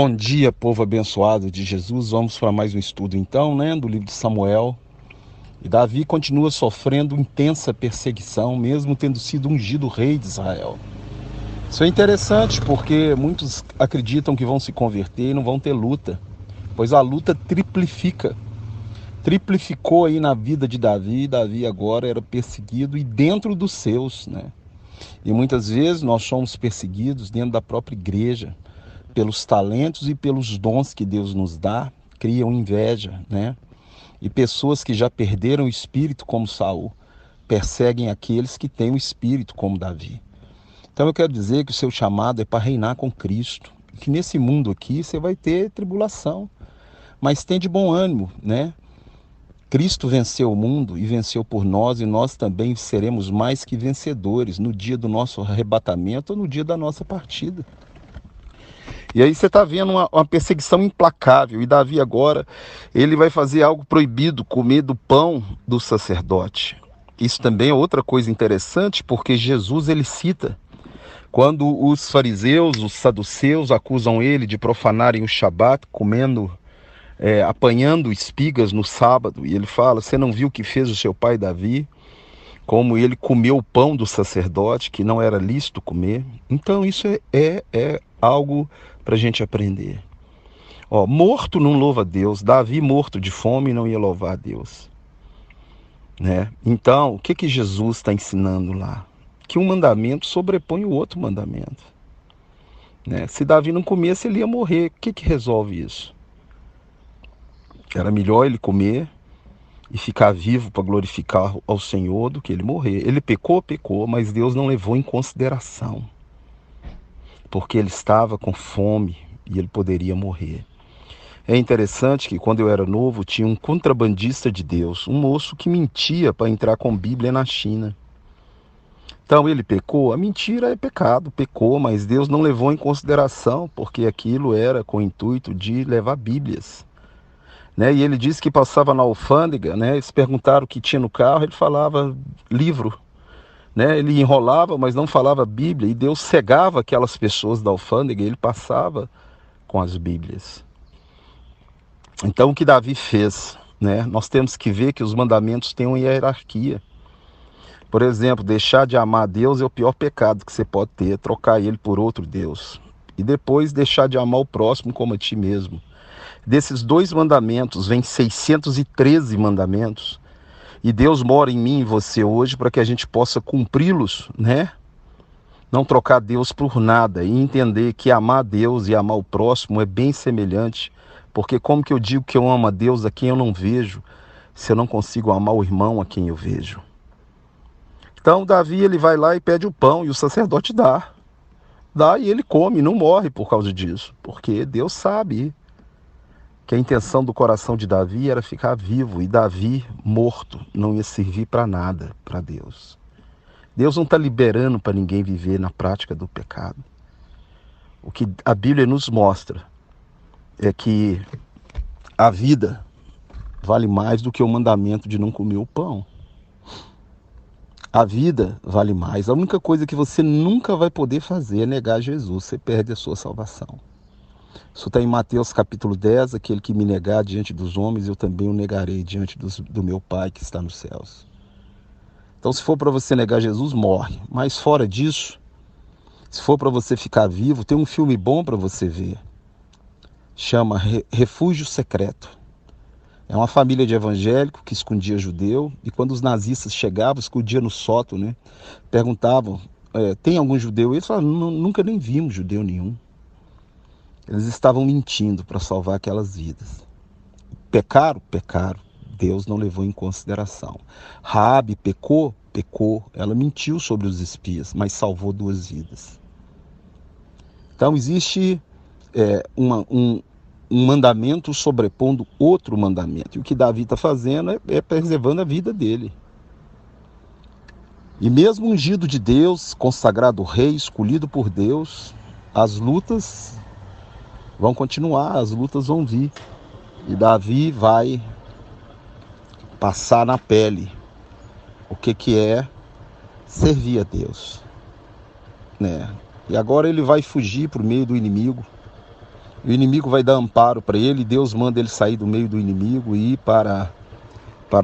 Bom dia, povo abençoado de Jesus. Vamos para mais um estudo então, do livro de Samuel. E Davi continua sofrendo intensa perseguição, mesmo tendo sido ungido rei de Israel. Isso é interessante porque muitos acreditam que vão se converter e não vão ter luta, pois a luta triplicou aí na vida de Davi. Davi agora era perseguido e dentro dos seus, E muitas vezes nós somos perseguidos dentro da própria igreja, pelos talentos e pelos dons que Deus nos dá, criam inveja, E pessoas que já perderam o espírito, como Saul, perseguem aqueles que têm o espírito, como Davi. Então eu quero dizer que o seu chamado é para reinar com Cristo, que nesse mundo aqui você vai ter tribulação, mas tem de bom ânimo, Cristo venceu o mundo e venceu por nós, e nós também seremos mais que vencedores no dia do nosso arrebatamento ou no dia da nossa partida. E aí você está vendo uma perseguição implacável. E Davi agora, ele vai fazer algo proibido, comer do pão do sacerdote. Isso também é outra coisa interessante, porque Jesus ele cita, quando os fariseus, os saduceus acusam ele de profanarem o Shabat, apanhando espigas no sábado. E ele fala, você não viu o que fez o seu pai Davi? Como ele comeu o pão do sacerdote, que não era lícito comer. Então isso é algo para a gente aprender. Morto não louva a Deus. Davi morto de fome não ia louvar a Deus. Então, o que Jesus está ensinando lá? Que um mandamento sobrepõe o outro mandamento. Se Davi não comesse, ele ia morrer. O que resolve isso? Era melhor ele comer e ficar vivo para glorificar ao Senhor do que ele morrer. Ele pecou, mas Deus não levou em consideração, porque ele estava com fome e ele poderia morrer. É interessante que quando eu era novo, tinha um contrabandista de Deus, um moço que mentia para entrar com Bíblia na China. Então ele pecou, a mentira é pecado, pecou, mas Deus não levou em consideração, porque aquilo era com o intuito de levar Bíblias. E ele disse que passava na alfândega, eles perguntaram o que tinha no carro, ele falava livro. Ele enrolava, mas não falava Bíblia, e Deus cegava aquelas pessoas da alfândega, e ele passava com as Bíblias. Então o que Davi fez? Nós temos que ver que os mandamentos têm uma hierarquia. Por exemplo, deixar de amar a Deus é o pior pecado que você pode ter, trocar ele por outro Deus. E depois deixar de amar o próximo como a ti mesmo. Desses 2 mandamentos, vem 613 mandamentos. E Deus mora em mim e você hoje para que a gente possa cumpri-los, Não trocar Deus por nada e entender que amar a Deus e amar o próximo é bem semelhante. Porque como que eu digo que eu amo a Deus a quem eu não vejo, se eu não consigo amar o irmão a quem eu vejo? Então Davi ele vai lá e pede o pão e o sacerdote dá. Dá e ele come, não morre por causa disso. Porque Deus sabe que a intenção do coração de Davi era ficar vivo, e Davi, morto, não ia servir para nada para Deus. Deus não está liberando para ninguém viver na prática do pecado. O que a Bíblia nos mostra é que a vida vale mais do que o mandamento de não comer o pão. A vida vale mais. A única coisa que você nunca vai poder fazer é negar Jesus. Você perde a sua salvação. Isso está em Mateus capítulo 10, aquele que me negar diante dos homens, eu também o negarei diante do meu Pai que está nos céus. Então, se for para você negar Jesus, morre. Mas fora disso, se for para você ficar vivo, tem um filme bom para você ver. Chama Refúgio Secreto. É uma família de evangélico que escondia judeu, e quando os nazistas chegavam, escondia no sótão, Perguntavam, tem algum judeu? Eles falavam, nunca nem vimos judeu nenhum. Eles estavam mentindo para salvar aquelas vidas. Pecaram? Pecaram. Deus não levou em consideração. Raabe pecou? Pecou. Ela mentiu sobre os espias, mas salvou 2 vidas. Então existe um mandamento sobrepondo outro mandamento. E o que Davi está fazendo é preservando a vida dele. E mesmo ungido de Deus, consagrado rei, escolhido por Deus, as lutas vão continuar, as lutas vão vir. E Davi vai passar na pele o que é servir a Deus. E agora ele vai fugir por meio do inimigo. O inimigo vai dar amparo para ele, Deus manda ele sair do meio do inimigo e ir para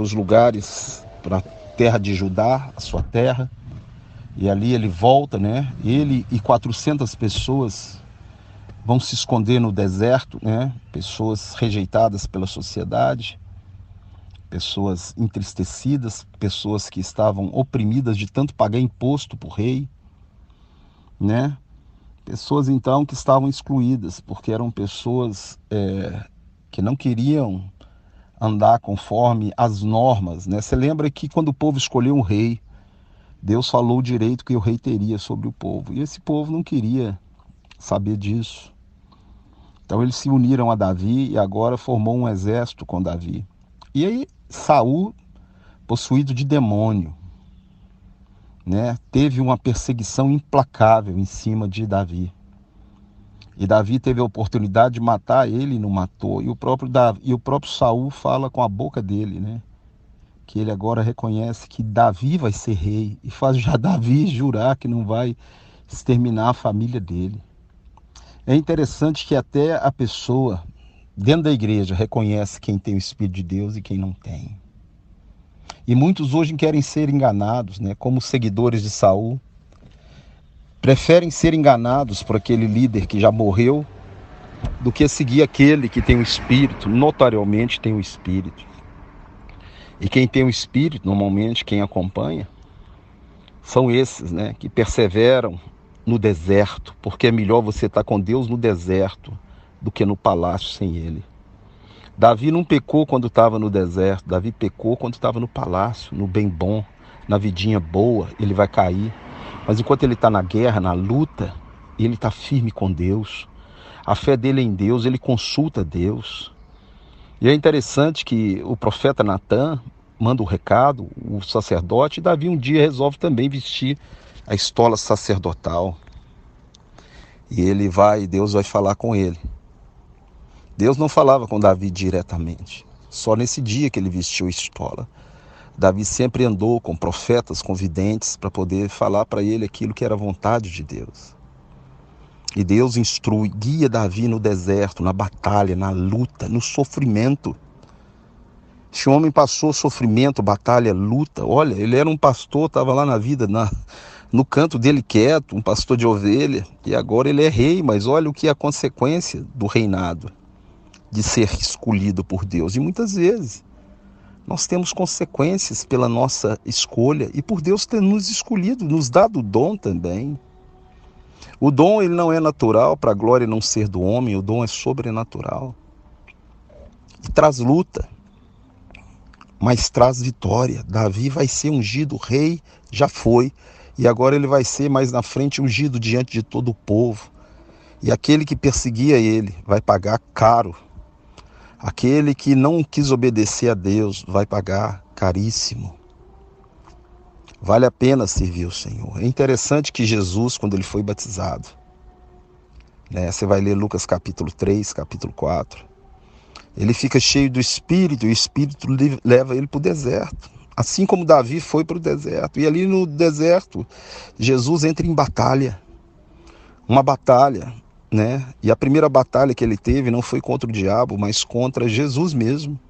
os lugares, para a terra de Judá, a sua terra. E ali ele volta, né? Ele e 400 pessoas vão se esconder no deserto, né? Pessoas rejeitadas pela sociedade, pessoas entristecidas, pessoas que estavam oprimidas de tanto pagar imposto para o rei, né? Pessoas então que estavam excluídas, porque eram pessoas que não queriam andar conforme as normas, né? Você lembra que quando o povo escolheu um rei, Deus falou o direito que o rei teria sobre o povo, e esse povo não queria saber disso. Então eles se uniram a Davi e agora formou um exército com Davi. E aí Saul, possuído de demônio, né, teve uma perseguição implacável em cima de Davi. E Davi teve a oportunidade de matar ele e não matou. E o próprio Saul fala com a boca dele, né, que ele agora reconhece que Davi vai ser rei e faz já Davi jurar que não vai exterminar a família dele. É interessante que até a pessoa dentro da igreja reconhece quem tem o Espírito de Deus e quem não tem. E muitos hoje querem ser enganados, né, como seguidores de Saul. Preferem ser enganados por aquele líder que já morreu do que seguir aquele que tem o Espírito, notariamente tem o Espírito. E quem tem o Espírito, normalmente quem acompanha, são esses, né, que perseveram no deserto, porque é melhor você estar com Deus no deserto do que no palácio sem Ele. Davi não pecou quando estava no deserto, Davi pecou quando estava no palácio, no bem bom, na vidinha boa, ele vai cair. Mas enquanto ele está na guerra, na luta, ele está firme com Deus. A fé dele é em Deus, ele consulta Deus. E é interessante que o profeta Natã manda o recado, o sacerdote, e Davi um dia resolve também vestir a estola sacerdotal. E Deus vai falar com ele. Deus não falava com Davi diretamente, só nesse dia que ele vestiu a estola. Davi sempre andou com profetas, com videntes, para poder falar para ele aquilo que era a vontade de Deus. E Deus instrui, guia Davi no deserto, na batalha, na luta, no sofrimento. Esse homem passou sofrimento, batalha, luta. Olha, ele era um pastor, estava lá na vida, no canto dele quieto, um pastor de ovelha, e agora ele é rei, mas olha o que é a consequência do reinado, de ser escolhido por Deus. E muitas vezes nós temos consequências pela nossa escolha e por Deus ter nos escolhido, nos dado o dom também. O dom ele não é natural para a glória não ser do homem, o dom é sobrenatural. E traz luta, mas traz vitória. Davi vai ser ungido rei, já foi, e agora ele vai ser mais na frente ungido diante de todo o povo. E aquele que perseguia ele vai pagar caro. Aquele que não quis obedecer a Deus vai pagar caríssimo. Vale a pena servir o Senhor. É interessante que Jesus, quando ele foi batizado, né, você vai ler Lucas capítulo 3, capítulo 4, ele fica cheio do Espírito, e o Espírito leva ele para o deserto. Assim como Davi foi para o deserto. E ali no deserto, Jesus entra em batalha. Uma batalha, né? E a primeira batalha que ele teve não foi contra o diabo, mas contra Jesus mesmo.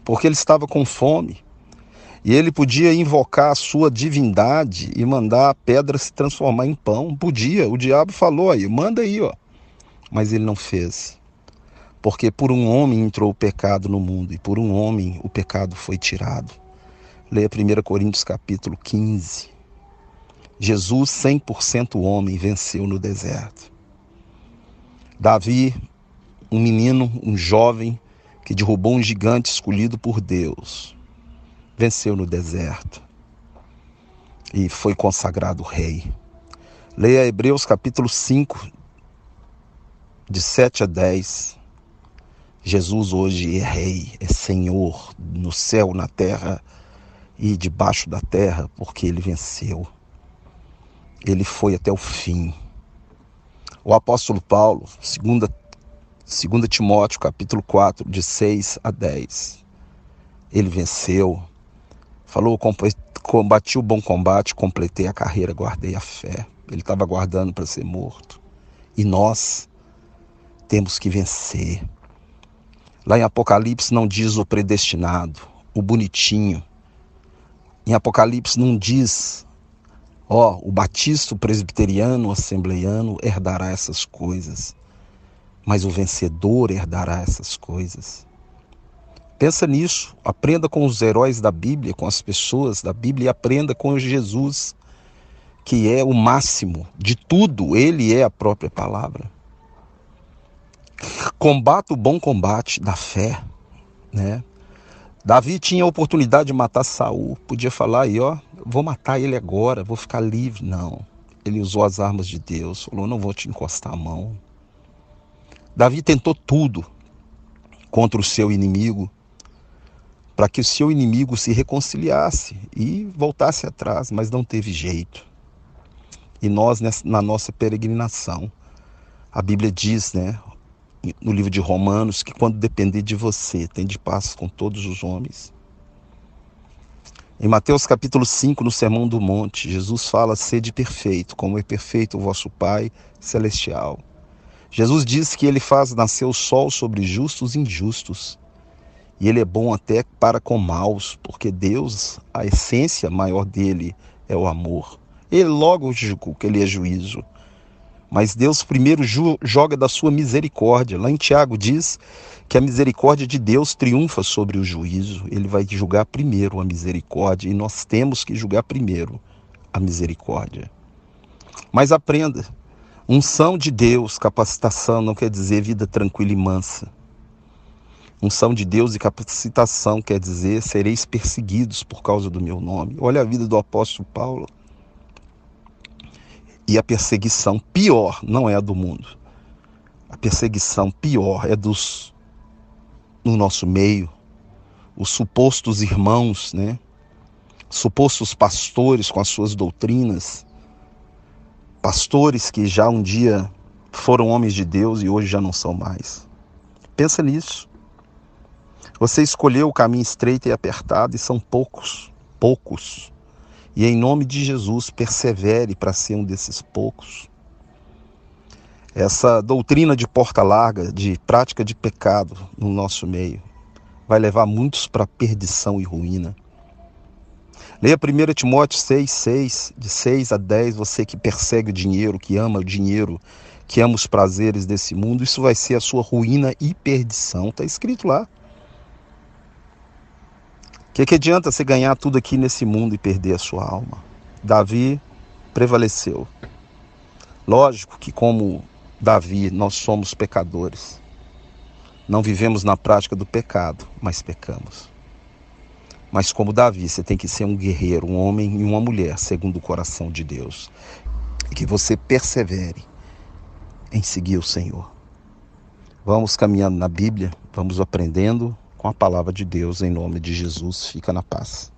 Porque ele estava com fome. E ele podia invocar a sua divindade e mandar a pedra se transformar em pão. Podia, o diabo falou aí, manda aí, ó. Mas ele não fez. Porque por um homem entrou o pecado no mundo e por um homem o pecado foi tirado. Leia 1 Coríntios capítulo 15. Jesus, 100% homem, venceu no deserto. Davi, um menino, um jovem, que derrubou um gigante escolhido por Deus, venceu no deserto e foi consagrado rei. Leia Hebreus capítulo 5, de 7 a 10. Jesus hoje é rei, é Senhor no céu, na terra e debaixo da terra, porque ele venceu. Ele foi até o fim. O apóstolo Paulo, 2 Timóteo capítulo 4, de 6 a 10. Ele venceu. Falou, combati o bom combate, completei a carreira, guardei a fé. Ele estava aguardando para ser morto. E nós Temos que vencer. Lá em Apocalipse não diz o predestinado, o bonitinho. Em Apocalipse não diz, o batista, o presbiteriano, o assembleiano herdará essas coisas. Mas o vencedor herdará essas coisas. Pensa nisso, aprenda com os heróis da Bíblia, com as pessoas da Bíblia, e aprenda com Jesus, que é o máximo de tudo, ele é a própria palavra. Combata o bom combate da fé, né? Davi tinha a oportunidade de matar Saul, podia falar aí, vou matar ele agora, vou ficar livre. Não, ele usou as armas de Deus, falou, não vou te encostar a mão. Davi tentou tudo contra o seu inimigo, para que o seu inimigo se reconciliasse e voltasse atrás, mas não teve jeito. E nós, na nossa peregrinação, a Bíblia diz, né, no livro de Romanos, que quando depender de você, tem de paz com todos os homens. Em Mateus capítulo 5, no Sermão do Monte, Jesus fala, sede perfeito, como é perfeito o vosso Pai celestial. Jesus diz que ele faz nascer o sol sobre justos e injustos. E ele é bom até para com maus, porque Deus, a essência maior dele é o amor. Ele logo julgou que ele é juízo. Mas Deus primeiro joga da sua misericórdia. Lá em Tiago diz que a misericórdia de Deus triunfa sobre o juízo. Ele vai julgar primeiro a misericórdia e nós temos que julgar primeiro a misericórdia. Mas aprenda, unção de Deus, capacitação não quer dizer vida tranquila e mansa. Unção de Deus e capacitação quer dizer sereis perseguidos por causa do meu nome. Olha a vida do apóstolo Paulo. E a perseguição pior não é a do mundo. A perseguição pior é no nosso meio, os supostos irmãos, né? Supostos pastores com as suas doutrinas, pastores que já um dia foram homens de Deus e hoje já não são mais. Pensa nisso. Você escolheu o caminho estreito e apertado e são poucos. E em nome de Jesus, persevere para ser um desses poucos. Essa doutrina de porta larga, de prática de pecado no nosso meio, vai levar muitos para perdição e ruína. Leia 1 Timóteo 6, de 6 a 10, você que persegue o dinheiro, que ama o dinheiro, que ama os prazeres desse mundo, isso vai ser a sua ruína e perdição. Está escrito lá. O que adianta você ganhar tudo aqui nesse mundo e perder a sua alma? Davi prevaleceu. Lógico que como Davi, nós somos pecadores. Não vivemos na prática do pecado, mas pecamos. Mas como Davi, você tem que ser um guerreiro, um homem e uma mulher, segundo o coração de Deus. E que você persevere em seguir o Senhor. Vamos caminhando na Bíblia, vamos aprendendo com a palavra de Deus, em nome de Jesus. Fica na paz.